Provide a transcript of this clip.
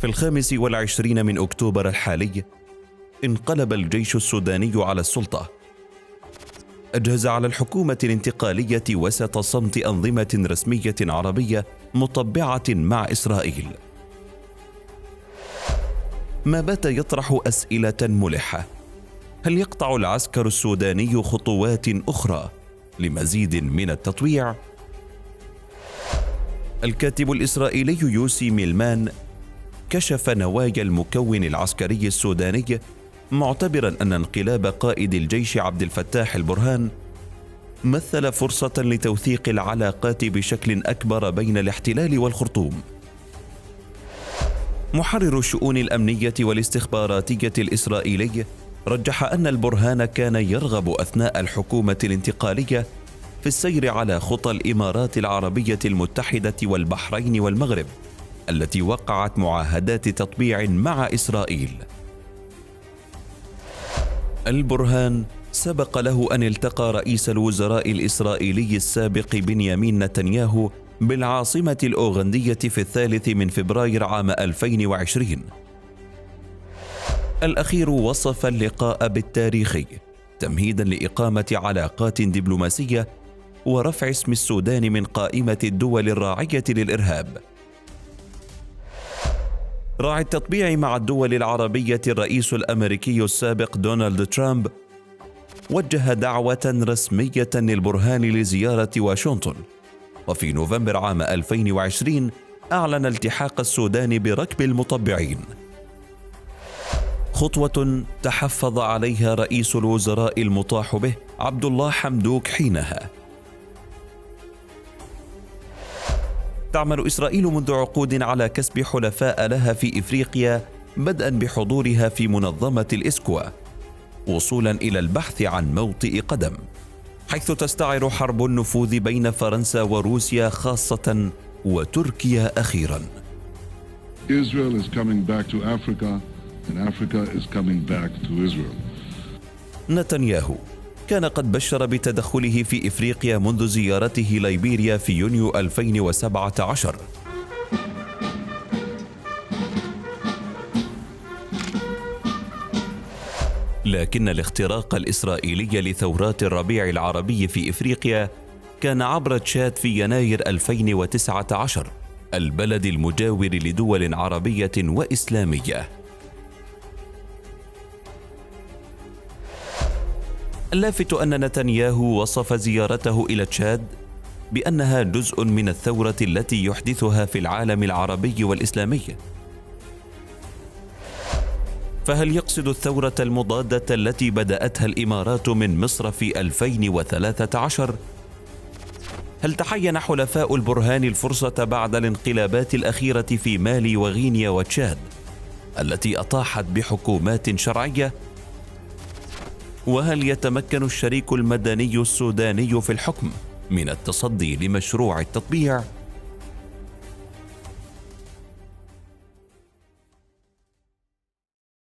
في 25 من أكتوبر الحالي انقلب الجيش السوداني على السلطة. أجهز على الحكومة الانتقالية وسط صمت أنظمة رسمية عربية مطبعة مع إسرائيل. ما بات يطرح أسئلة ملحة: هل يقطع العسكر السوداني خطوات أخرى لمزيد من التطويع؟ الكاتب الإسرائيلي يوسي ميلمان كشف نوايا المكون العسكري السوداني، معتبرا أن انقلاب قائد الجيش عبد الفتاح البرهان مثل فرصة لتوثيق العلاقات بشكل أكبر بين الاحتلال والخرطوم. محرر الشؤون الأمنية والاستخباراتية الإسرائيلي رجح أن البرهان كان يرغب أثناء الحكومة الانتقالية في السير على خطى الإمارات العربية المتحدة والبحرين والمغرب التي وقعت معاهدات تطبيع مع إسرائيل. البرهان سبق له أن التقى رئيس الوزراء الإسرائيلي السابق بنيامين نتنياهو بالعاصمة الأوغندية في 3 من فبراير عام 2020. الأخير وصف اللقاء بالتاريخي تمهيدا لإقامة علاقات دبلوماسية ورفع اسم السودان من قائمة الدول الراعية للإرهاب. راعي التطبيع مع الدول العربية الرئيس الأمريكي السابق دونالد ترامب وجه دعوة رسمية للبرهان لزيارة واشنطن، وفي نوفمبر عام 2020 أعلن التحاق السودان بركب المطبعين، خطوة تحفظ عليها رئيس الوزراء المطاح به عبد الله حمدوك حينها. تعمل إسرائيل منذ عقود على كسب حلفاء لها في إفريقيا، بدءا بحضورها في منظمة الإسكوا، وصولا إلى البحث عن موطئ قدم، حيث تستعر حرب النفوذ بين فرنسا وروسيا خاصة وتركيا أخيرا. Israel is coming back to Africa and Africa is coming back to Israel. نتنياهو كان قد بشر بتدخله في إفريقيا منذ زيارته ليبيريا في يونيو 2017. لكن الاختراق الإسرائيلي لثورات الربيع العربي في إفريقيا كان عبر تشاد في يناير 2019، البلد المجاور لدول عربية وإسلامية. اللافت أن نتنياهو وصف زيارته إلى تشاد بأنها جزء من الثورة التي يحدثها في العالم العربي والإسلامي. فهل يقصد الثورة المضادة التي بدأتها الإمارات من مصر في 2013؟ هل تحين حلفاء البرهان الفرصة بعد الانقلابات الأخيرة في مالي وغينيا وتشاد التي أطاحت بحكومات شرعية؟ وهل يتمكن الشريك المدني السوداني في الحكم من التصدي لمشروع التطبيع؟